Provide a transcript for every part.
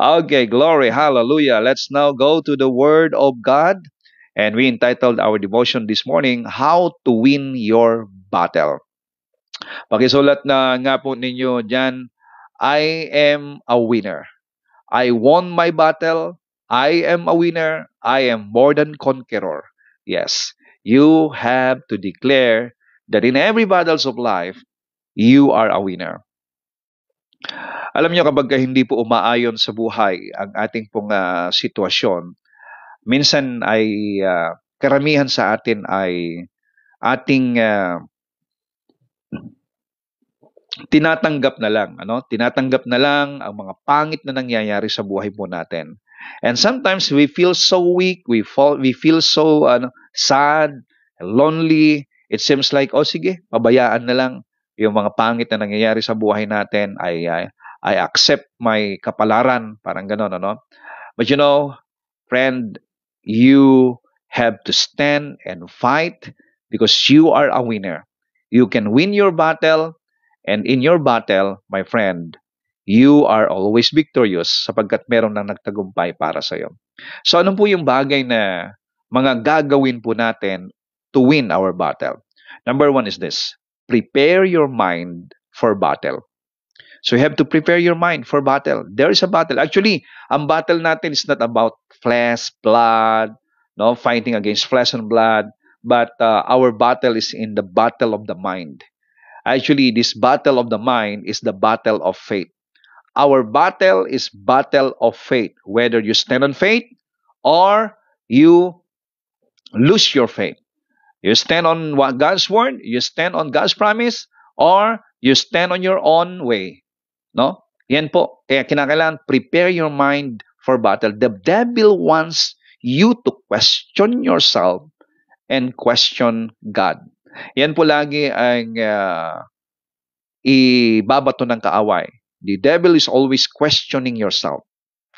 Okay, glory, hallelujah. Let's now go to the Word of God. And we entitled our devotion this morning, How to Win Your Battle. Pakisulat na nga po ninyo dyan, I am a winner. I won my battle. I am a winner. I am more than conqueror. Yes, you have to declare that in every battles of life, you are a winner. Alam niyo kapag hindi po umaayon sa buhay ang ating pong sitwasyon, minsan ay karamihan sa atin ay ating tinatanggap na lang, ano? Tinatanggap na lang ang mga pangit na nangyayari sa buhay po natin. And sometimes we feel so weak, we feel so sad, lonely. It seems like, oh sige, pabayaan na lang yung mga pangit na nangyayari sa buhay natin. I accept my kapalaran, parang gano'n, ano? But you know, friend, you have to stand and fight because you are a winner. You can win your battle, and in your battle, my friend, you are always victorious sapagkat meron nang nagtagumpay para sa iyo. So ano po yung bagay na mga gagawin po natin to win our battle? Number one is this: prepare your mind for battle. So you have to prepare your mind for battle. There is a battle. Actually, ang battle natin is not about flesh, blood, no, fighting against flesh and blood, but our battle is in the battle of the mind. Actually, this battle of the mind is the battle of faith. Our battle is battle of faith. Whether you stand on faith or you lose your faith. You stand on God's word, you stand on God's promise, or you stand on your own way. No? Yan po. Kaya kinakailangan prepare your mind for battle. The devil wants you to question yourself and question God. Yan po lagi ang ibabato ng kaaway. The devil is always questioning yourself.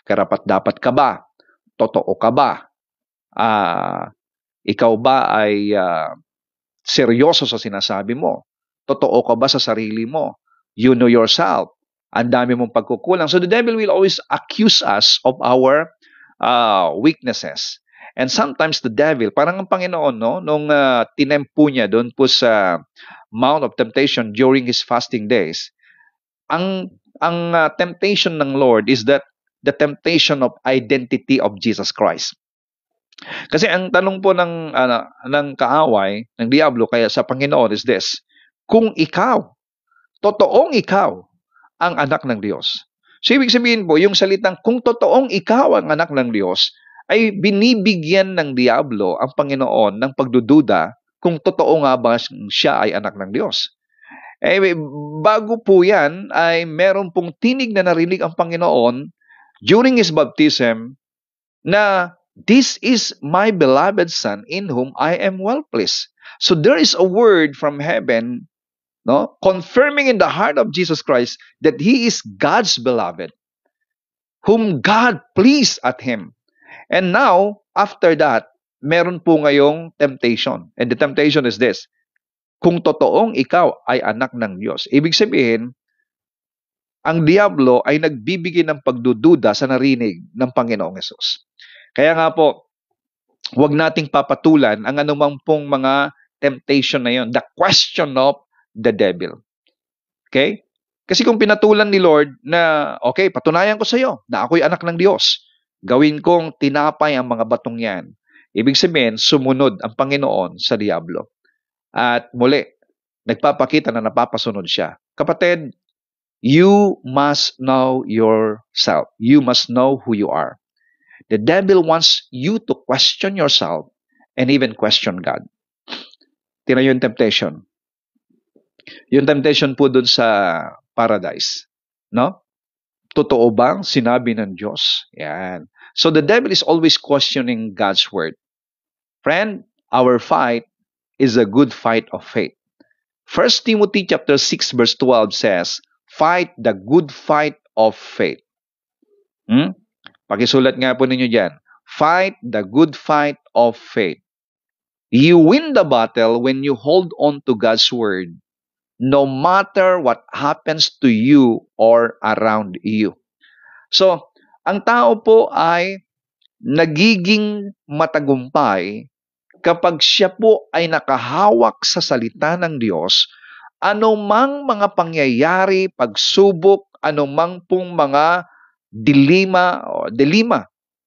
Karapat-dapat ka ba? Totoo ka ba? Ikaw ba ay seryoso sa sinasabi mo? Totoo ka ba sa sarili mo? You know yourself. Ang dami mong pagkukulang. So the devil will always accuse us of our weaknesses. And sometimes the devil, parang ang Panginoon, no, nung tinempo niya doon po sa Mount of Temptation during his fasting days, ang temptation ng Lord is that the temptation of identity of Jesus Christ. Kasi ang tanong po ng kaaway, ng Diablo, kaya sa Panginoon is this: kung ikaw, totoong ikaw, ang anak ng Diyos. So ibig sabihin po, yung salitang kung totoong ikaw ang anak ng Diyos, ay binibigyan ng Diablo ang Panginoon ng pagdududa kung totoo nga ba siya ay anak ng Diyos. Bago po yan, ay meron pong tinig na narinig ang Panginoon during His baptism na this is my beloved Son in whom I am well pleased. So there is a word from heaven, no, confirming in the heart of Jesus Christ that He is God's beloved, whom God pleased at Him. And now, after that, meron po ngayong temptation. And the temptation is this: kung totoong ikaw ay anak ng Diyos. Ibig sabihin, ang Diablo ay nagbibigay ng pagdududa sa narinig ng Panginoong Hesus. Kaya nga po, huwag nating papatulan ang anumang pong mga temptation na yon, the question of the devil. Okay? Kasi kung pinatulan ni Lord na, okay, patunayan ko sa iyo na ako'y anak ng Diyos, gawin kong tinapay ang mga batong yan. Ibig sabihin, sumunod ang Panginoon sa Diablo. At muli, nagpapakita na napapasunod siya. Kapatid, you must know yourself. You must know who you are. The devil wants you to question yourself and even question God. Tira yung temptation. Yung temptation po dun sa paradise. No? Totoo bang sinabi ng Diyos? Yan. So the devil is always questioning God's word. Friend, our fight is a good fight of faith. 1 Timothy chapter 6 verse 12 says, fight the good fight of faith. Pakisulat nga po ninyo dyan. Fight the good fight of faith. You win the battle when you hold on to God's word, no matter what happens to you or around you. So, Ang tao po ay nagiging matagumpay kapag siya po ay nakahawak sa salita ng Diyos, anumang mga pangyayari, pagsubok, anumang pong mga dilima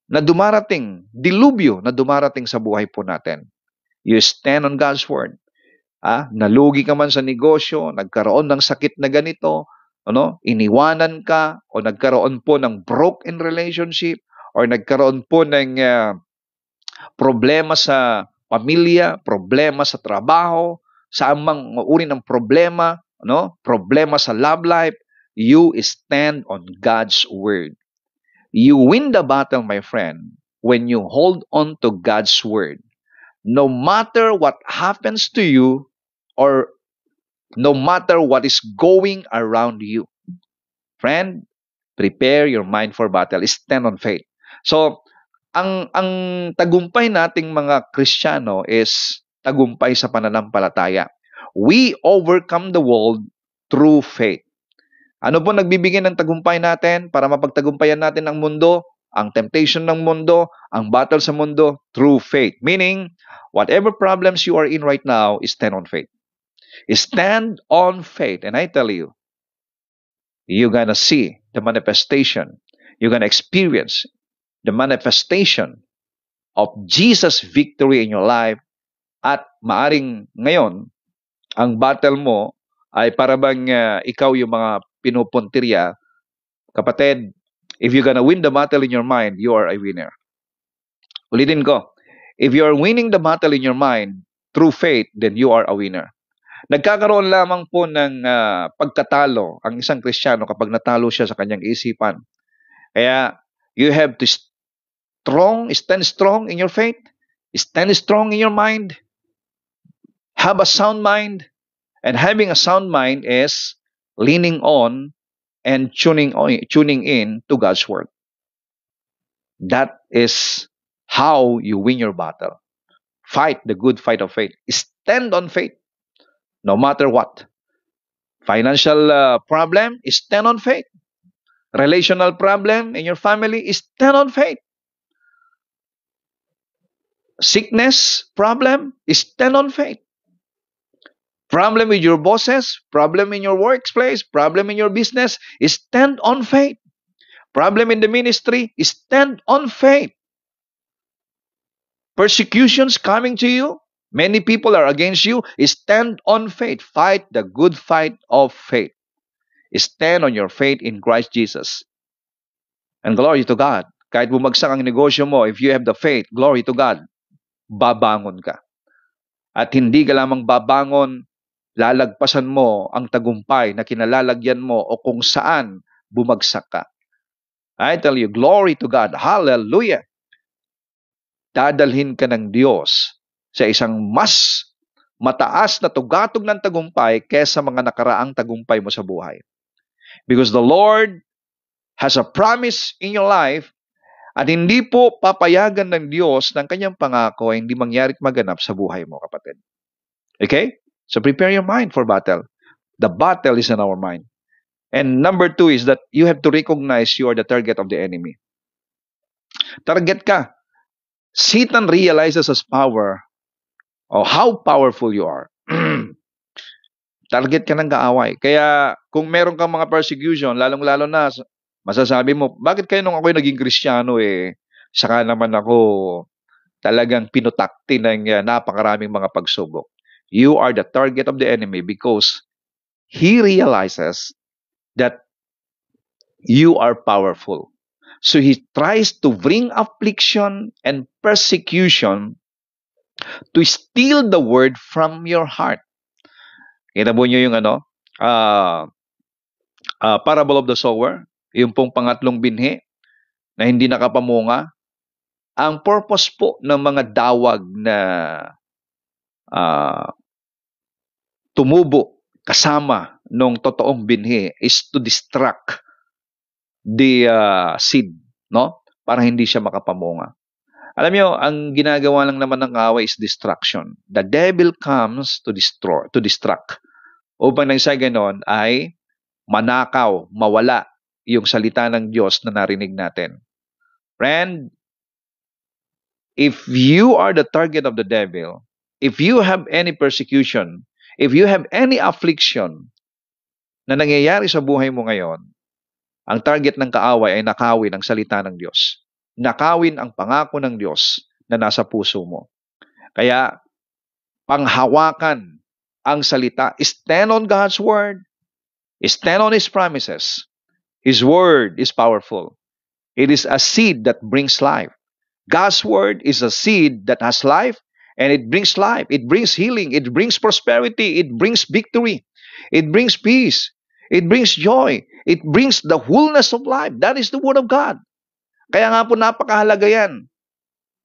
na dumarating, dilubyo na dumarating sa buhay po natin. You stand on God's word. Nalugi ka man sa negosyo, nagkaroon ng sakit na ganito, iniwanan ka, o nagkaroon po ng broken relationship, or nagkaroon po ng problema sa pamilya, problema sa trabaho, sa amang uri ng problema, problema sa love life, you stand on God's word. You win the battle, my friend, when you hold on to God's word. No matter what happens to you, or no matter what is going around you. Friend, prepare your mind for battle. Stand on faith. So, ang tagumpay nating mga Kristiyano is tagumpay sa pananampalataya. We overcome the world through faith. Ano po nagbibigay ng tagumpay natin para mapagtagumpayan natin ang mundo, ang temptation ng mundo, ang battle sa mundo? Through faith. Meaning, whatever problems you are in right now, stand on faith. Stand on faith. And I tell you, you're gonna see the manifestation. You're gonna experience the manifestation of Jesus' victory in your life. At maaring ngayon, ang battle mo ay parabang ikaw yung mga pinupuntirya. Kapatid, if you're gonna win the battle in your mind, you are a winner. Ulitin ko, if you are winning the battle in your mind through faith, then you are a winner. Nagkakaroon lamang po ng pagkatalo ang isang Kristiyano kapag natalo siya sa kanyang isipan. Kaya, you have to stand strong in your faith, stand strong in your mind, have a sound mind, and having a sound mind is leaning on and tuning in to God's word. That is how you win your battle. Fight the good fight of faith. Stand on faith. No matter what. Financial problem, stand on faith. Relational problem in your family, stand on faith. Sickness problem, stand on faith. Problem with your bosses, problem in your workplace, problem in your business, stand on faith. Problem in the ministry, stand on faith. Persecutions coming to you, many people are against you, stand on faith. Fight the good fight of faith. Stand on your faith in Christ Jesus. And glory to God. Kahit bumagsak ang negosyo mo, if you have the faith, glory to God, babangon ka. At hindi ka lamang babangon, lalagpasan mo ang tagumpay na kinalalagyan mo o kung saan bumagsak ka. I tell you, glory to God. Hallelujah. Dadalhin ka ng Diyos sa isang mas mataas na tugatog ng tagumpay kaysa mga nakaraang tagumpay mo sa buhay. Because the Lord has a promise in your life at hindi po papayagan ng Diyos ng kanyang pangako ay hindi mangyarit maganap sa buhay mo, kapatid. Okay? So prepare your mind for battle. The battle is in our mind. And number 2 is that you have to recognize you are the target of the enemy. Target ka. Satan realizes his power or how powerful you are. Target ka ng kaaway. Kaya kung meron kang mga persecution, lalong-lalo na masasabi mo, bakit kayo nung ako'y naging Kristiyano saka naman ako talagang pinutakti ng napakaraming mga pagsubok. You are the target of the enemy because he realizes that you are powerful. So he tries to bring affliction and persecution to steal the word from your heart. Kita mo nyo yung parable of the sower, yung pong pangatlong binhi na hindi nakapamunga. Ang purpose po ng mga dawag na tumubo kasama nung totoong binhi is to distract the seed, no? Para hindi siya makapamunga. Alam niyo, ang ginagawa lang naman ng kaaway is distraction. The devil comes to distract. Upang nang sa ganon ay manakaw, mawala yung salita ng Diyos na narinig natin. Friend, if you are the target of the devil, if you have any persecution, if you have any affliction na nangyayari sa buhay mo ngayon, ang target ng kaaway ay nakawin ang salita ng Diyos. Nakawin ang pangako ng Diyos na nasa puso mo. Kaya, panghawakan ang salita. Stand on God's word. Stand on His promises. His word is powerful. It is a seed that brings life. God's word is a seed that has life, and it brings life. It brings healing. It brings prosperity. It brings victory. It brings peace. It brings joy. It brings the wholeness of life. That is the word of God. Kaya nga po napakahalaga yan.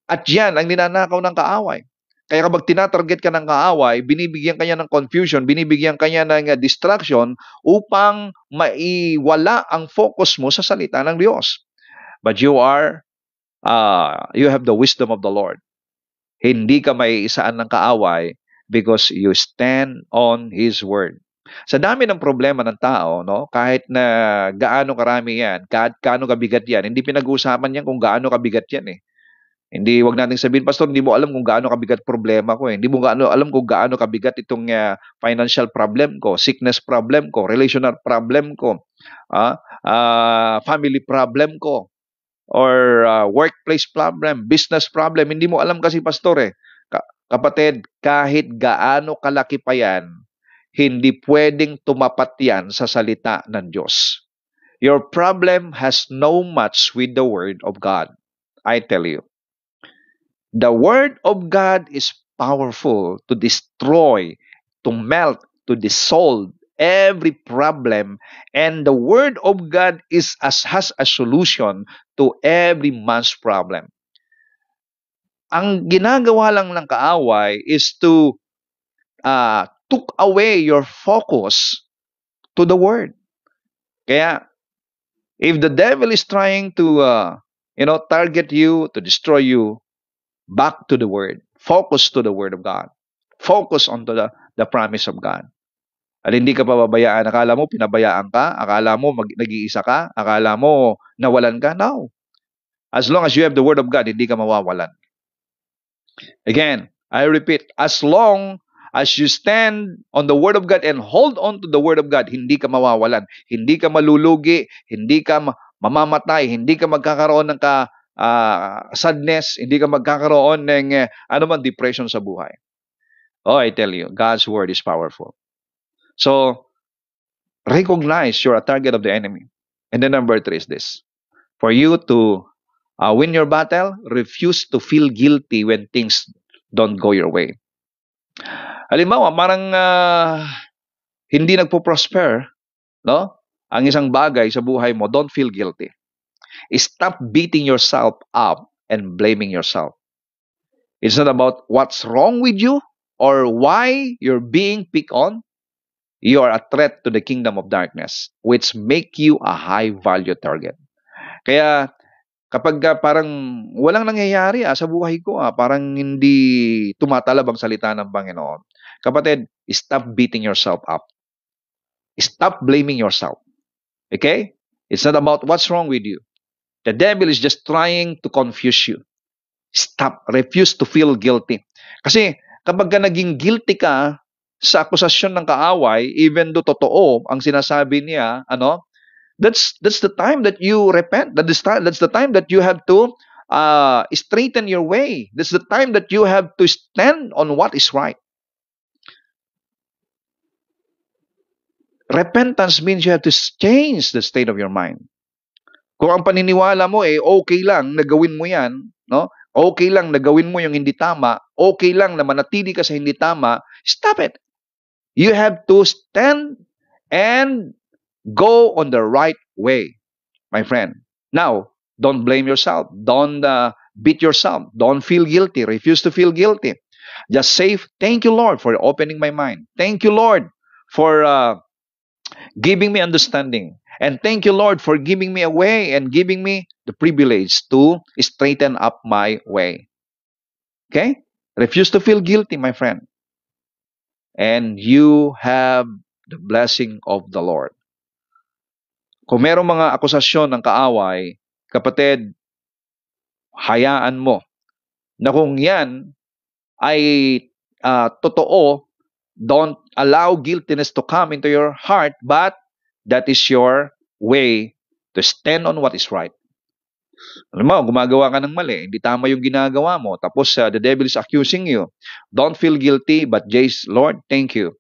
At yan ang ninanakaw ng kaaway. Kaya kapag tinatarget ka ng kaaway, binibigyan kanya ng confusion, binibigyan kanya ng distraction upang maiwala ang focus mo sa salita ng Diyos. But you have the wisdom of the Lord. Hindi ka maiisaan ng kaaway because you stand on His word. Sa dami ng problema ng tao, no, kahit na gaano karami yan, kahit gaano kabigat yan, hindi pinag-uusapan yan kung gaano kabigat yan eh. Hindi, wag nating sabihin, Pastor, hindi mo alam kung gaano kabigat problema ko eh. Hindi mo alam kung gaano kabigat itong financial problem ko, sickness problem ko, relational problem ko, family problem ko, or workplace problem, business problem. Hindi mo alam kasi, Pastor eh. Kapatid, kahit gaano kalaki pa yan, hindi pwedeng tumapat yan sa salita ng Diyos. Your problem has no match with the Word of God. I tell you. The Word of God is powerful to destroy, to melt, to dissolve every problem, and the Word of God has a solution to every man's problem. Ang ginagawa lang ng kaaway is to took away your focus to the Word. Kaya, if the devil is trying to, target you, to destroy you, back to the Word. Focus to the Word of God. Focus on the promise of God. At hindi ka pababayaan. Akala mo pinabayaan ka? Akala mo nag-iisa ka? Akala mo nawalan ka? No. As long as you have the Word of God, hindi ka mawawalan. Again, I repeat, as long as you stand on the Word of God and hold on to the Word of God, hindi ka mawawalan. Hindi ka malulugi, hindi ka mamamatay, hindi ka magkakaroon ng sadness, hindi ka magkakaroon ng depression sa buhay. Oh, I tell you, God's Word is powerful. So, recognize you're a target of the enemy. And then number 3 is this. For you to win your battle, refuse to feel guilty when things don't go your way. Halimbawa, parang hindi nagpo-prosper, no? Ang isang bagay sa buhay mo, don't feel guilty. Stop beating yourself up and blaming yourself. It's not about what's wrong with you or why you're being picked on. You are a threat to the kingdom of darkness, which make you a high-value target. Kaya, kapag parang walang nangyayari sa buhay ko, parang hindi tumatalab ang salita ng Panginoon. Kapatid, stop beating yourself up. Stop blaming yourself. Okay? It's not about what's wrong with you. The devil is just trying to confuse you. Stop. Refuse to feel guilty. Kasi kapag naging guilty ka sa akusasyon ng kaaway, even though totoo ang sinasabi niya, that's the time that you repent. That's the time that you have to straighten your way. That's the time that you have to stand on what is right. Repentance means you have to change the state of your mind. Kung ang paniniwala mo okay lang na gawin mo yan, no? Okay lang na gawin mo yung hindi tama, okay lang na manatili ka sa hindi tama, stop it. You have to stand and go on the right way, my friend. Now, don't blame yourself. Don't beat yourself. Don't feel guilty. Refuse to feel guilty. Just say, thank you, Lord, for opening my mind. Thank you, Lord, for giving me understanding. And thank you, Lord, for giving me a way and giving me the privilege to straighten up my way. Okay? Refuse to feel guilty, my friend. And you have the blessing of the Lord. Kung merong mga akusasyon ng kaaway, kapatid, hayaan mo na kung yan ay totoo, don't allow guiltiness to come into your heart, but that is your way to stand on what is right. Alam mo, gumagawa ka ng mali, hindi tama yung ginagawa mo, tapos the devil is accusing you. Don't feel guilty, but Jace, Lord, thank you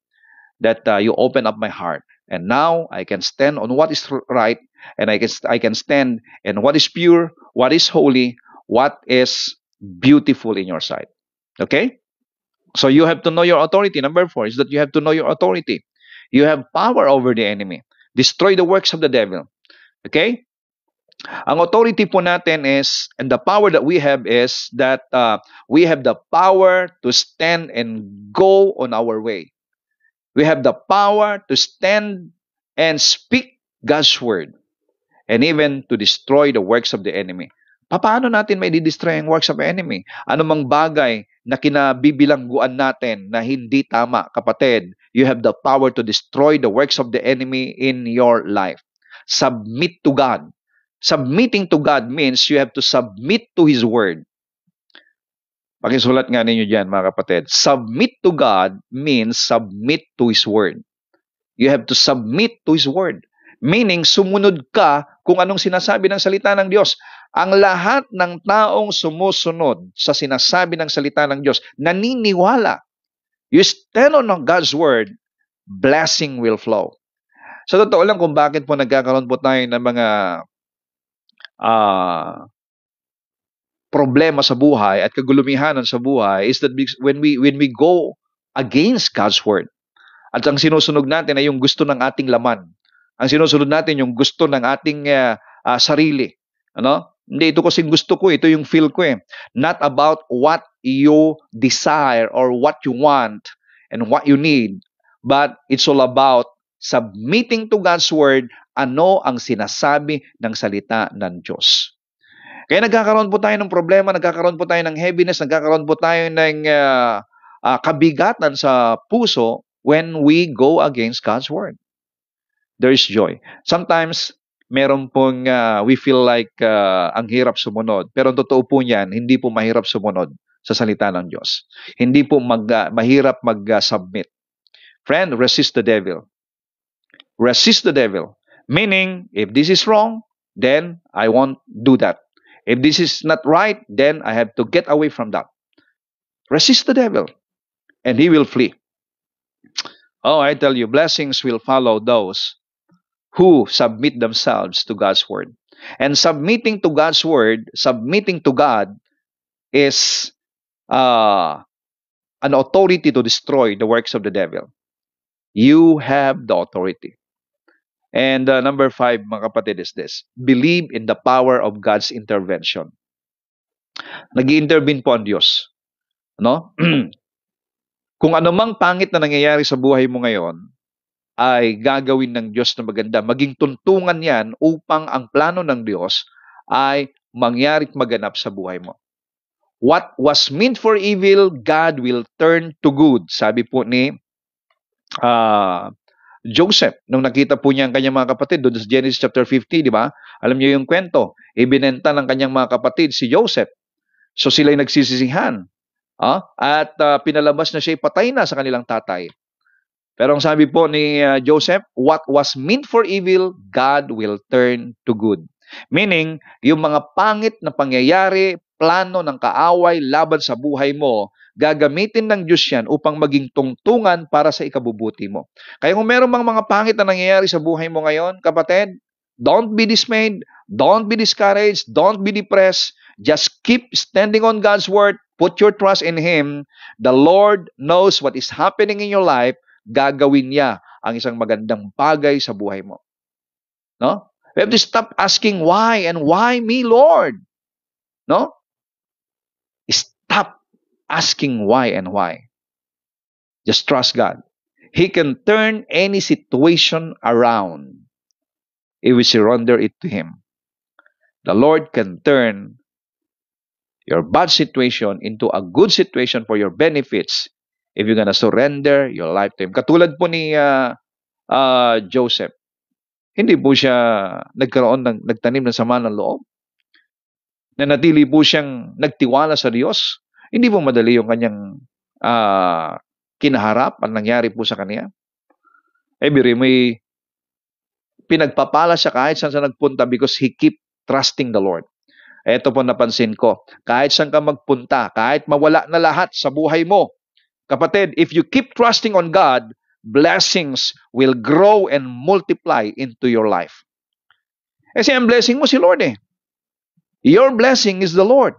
that you open up my heart. And now I can stand on what is right, and I can stand in what is pure, what is holy, what is beautiful in your sight. Okay? So you have to know your authority. Number 4 is that you have to know your authority. You have power over the enemy. Destroy the works of the devil. Okay? Ang authority po natin is, and the power that we have is that we have the power to stand and go on our way. We have the power to stand and speak God's word, and even to destroy the works of the enemy. Paano natin may di-destroy ang works of the enemy? Ano mang bagay na kinabibilangguan natin na hindi tama, kapatid, you have the power to destroy the works of the enemy in your life. Submit to God. Submitting to God means you have to submit to His word. Pakisulat nga ninyo dyan, mga kapatid. Submit to God means submit to His word. You have to submit to His word. Meaning, sumunod ka kung anong sinasabi ng salita ng Diyos. Ang lahat ng taong sumusunod sa sinasabi ng salita ng Diyos, naniniwala. You stand on God's word, blessing will flow. Sa totoo lang kung bakit po nagkakaroon po tayo ng mga problema sa buhay at kagulumihanan sa buhay is that when we go against God's word, at ang sinusunod natin ay yung gusto ng ating laman. Ang sinusunod natin yung gusto ng ating sarili. Ano? Hindi, ito kasing gusto ko, ito yung feel ko eh. Not about what you desire or what you want and what you need, but it's all about submitting to God's word, ano ang sinasabi ng salita ng Diyos. Kaya nagkakaroon po tayo ng problema, nagkakaroon po tayo ng heaviness, nagkakaroon po tayo ng kabigatan sa puso when we go against God's word. There is joy. Sometimes, meron pong we feel like ang hirap sumunod. Pero ang totoo po niyan, hindi po mahirap sumunod sa salita ng Diyos. Hindi po mahirap mag-submit. Friend, resist the devil. Resist the devil. Meaning, if this is wrong, then I won't do that. If this is not right, then I have to get away from that. Resist the devil, and he will flee. Oh, I tell you, blessings will follow those who submit themselves to God's word. And submitting to God's word, submitting to God, is an authority to destroy the works of the devil. You have the authority. And number 5, mga kapatid, is this. Believe in the power of God's intervention. Nag-i-intervene po ang Diyos. No? Kung anumang pangit na nangyayari sa buhay mo ngayon, ay gagawin ng Diyos na maganda. Maging tuntungan yan upang ang plano ng Diyos ay mangyari at maganap sa buhay mo. What was meant for evil, God will turn to good. Sabi po ni Joseph, nung nakita po niya ang kanyang mga kapatid, doon sa Genesis chapter 50, di ba? Alam niyo yung kwento. Ibinenta ng kanyang mga kapatid si Joseph. So sila'y nagsisisihan. At pinalabas na siya, patay na sa kanilang tatay. Pero ang sabi po ni Joseph, what was meant for evil, God will turn to good. Meaning, yung mga pangit na pangyayari, plano ng kaaway laban sa buhay mo, gagamitin ng Diyos yan upang maging tungtungan para sa ikabubuti mo. Kaya kung meron mga pangit na nangyayari sa buhay mo ngayon, kapatid, don't be dismayed, don't be discouraged, don't be depressed. Just keep standing on God's word, put your trust in Him. The Lord knows what is happening in your life. Gagawin niya ang isang magandang bagay sa buhay mo. No? We have to stop asking why and why me, Lord? No? Stop asking why and why. Just trust God. He can turn any situation around if we surrender it to Him. The Lord can turn your bad situation into a good situation for your benefits if you're gonna surrender your life to Him. Katulad po ni Joseph. Hindi po siya nagtanim ng sama ng loob. Nanatili po siyang nagtiwala sa Diyos. Hindi po madali yung kanyang kinaharap ang nangyari po sa kanya. May pinagpapala siya kahit saan siya nagpunta because he keep trusting the Lord. Ito po napansin ko, kahit saan ka magpunta, kahit mawala na lahat sa buhay mo, kapatid, if you keep trusting on God, blessings will grow and multiply into your life. Kasi ang blessing mo si Lord eh. Your blessing is the Lord.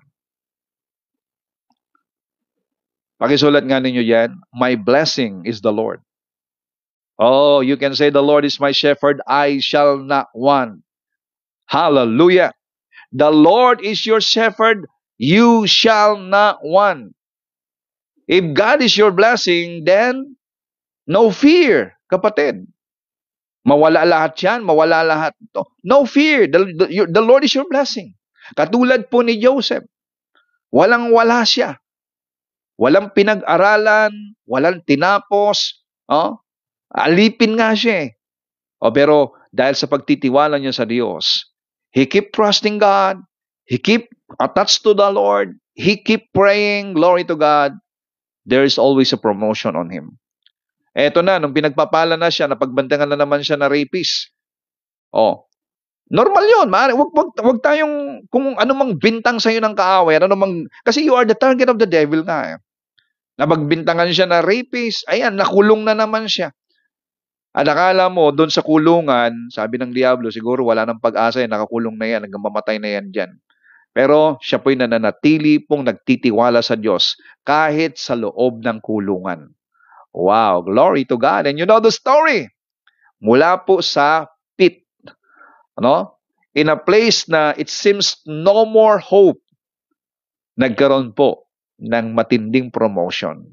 Pakisulat nga ninyo yan, my blessing is the Lord. Oh, you can say, the Lord is my shepherd, I shall not want. Hallelujah. The Lord is your shepherd, you shall not want. If God is your blessing, then no fear, kapatid. Mawala lahat yan, mawala lahat ito. No fear, the Lord is your blessing. Katulad po ni Joseph, walang-wala siya. Walang pinag-aralan, walang tinapos, alipin nga siya eh. Pero dahil sa pagtitiwala niya sa Diyos, he keep trusting God, he keep attached to the Lord, he keep praying, glory to God, there is always a promotion on him. Eto na, nung pinagpapala na siya, napagbantangan na naman siya na rapist. Normal yun. Wag tayong, kung anumang bintang sa'yo ng kaaway, kasi you are the target of the devil nga eh. Napagbintangan siya na rapist, ayan, nakulong na naman siya. At akala mo, doon sa kulungan, sabi ng Diablo, siguro wala nang pag-asa yan, nakakulong na yan, hanggang mamatay na yan dyan. Pero siya po'y nananatili pong nagtitiwala sa Diyos kahit sa loob ng kulungan. Wow, glory to God. And you know the story. Mula po sa pit, in a place na it seems no more hope, nagkaroon po ng matinding promotion.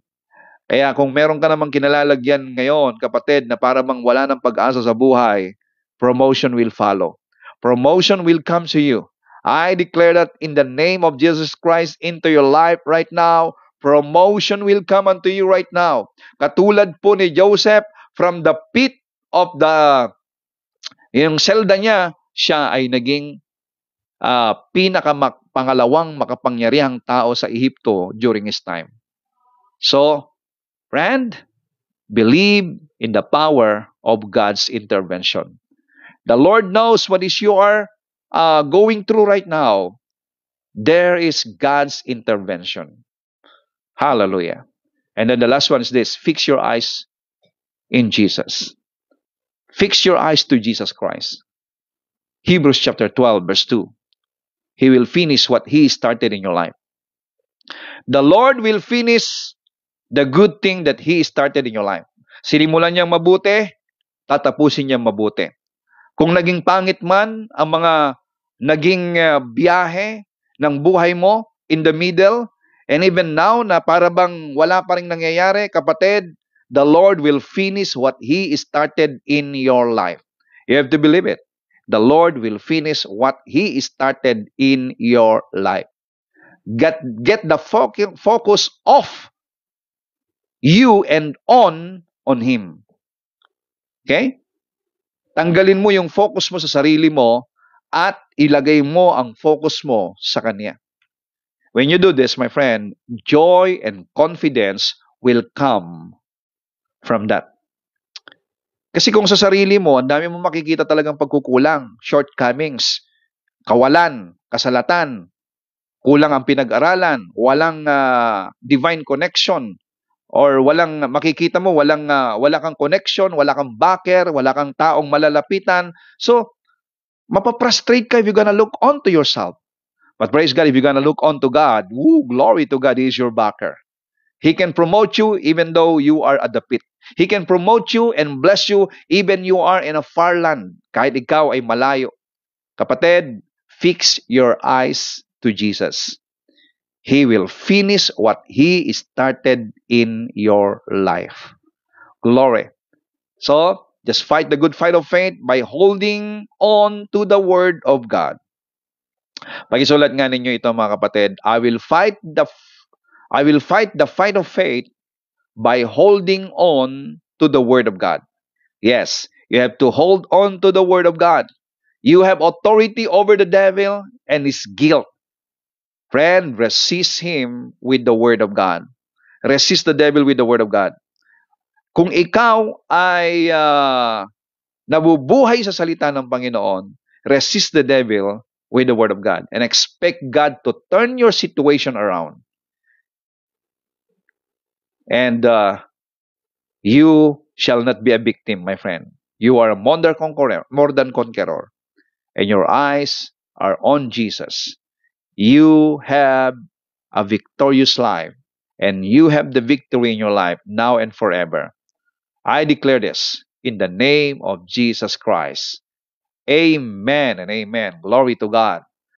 Kaya kung meron ka namang kinalalagyan ngayon, kapatid, na para bang wala ng pag-asa sa buhay, promotion will follow. Promotion will come to you. I declare that in the name of Jesus Christ into your life right now, promotion will come unto you right now. Katulad po ni Joseph, from the pit of yung selda niya, siya ay naging pangalawang makapangyarihang tao sa Ehipto during his time. So, friend, believe in the power of God's intervention. The Lord knows what is you are going through right now. There is God's intervention. Hallelujah. And then the last one is this: fix your eyes in Jesus. Fix your eyes to Jesus Christ. Hebrews chapter 12, verse 2. He will finish what He started in your life. The Lord will finish the good thing that He started in your life. Sinimulan niyang mabuti, tatapusin niyang mabuti. Kung naging pangit man ang mga naging biyahe ng buhay mo in the middle, and even now na para bang wala pa rin nangyayari, kapatid, the Lord will finish what He started in your life. You have to believe it. The Lord will finish what He started in your life. Get the focus off you and on Him. Okay? Tanggalin mo yung focus mo sa sarili mo at ilagay mo ang focus mo sa Kanya. When you do this, my friend, joy and confidence will come from that. Kasi kung sa sarili mo, ang dami mo makikita talagang pagkukulang, shortcomings, kawalan, kasalatan, kulang ang pinag-aralan, walang divine connection, or makikita mo, wala kang connection, wala kang backer, wala kang taong malalapitan. So, mapaprostrate ka if you're gonna look onto yourself. But praise God, if you're gonna look onto God, glory to God, He is your backer. He can promote you even though you are at the pit. He can promote you and bless you even you are in a far land, kahit ikaw ay malayo. Kapatid, fix your eyes to Jesus. He will finish what He started in your life. Glory. So, just fight the good fight of faith by holding on to the Word of God. Pakisulat nga ninyo ito, mga kapatid. I will fight the fight of faith by holding on to the Word of God. Yes, you have to hold on to the Word of God. You have authority over the devil and his guilt. Friend, resist him with the Word of God. Resist the devil with the Word of God. Kung ikaw ay nabubuhay sa salita ng Panginoon, resist the devil with the Word of God and expect God to turn your situation around. And you shall not be a victim, my friend. You are more than conqueror, and your eyes are on Jesus. You have a victorious life, and you have the victory in your life now and forever. I declare this in the name of Jesus Christ. Amen and amen. Glory to God.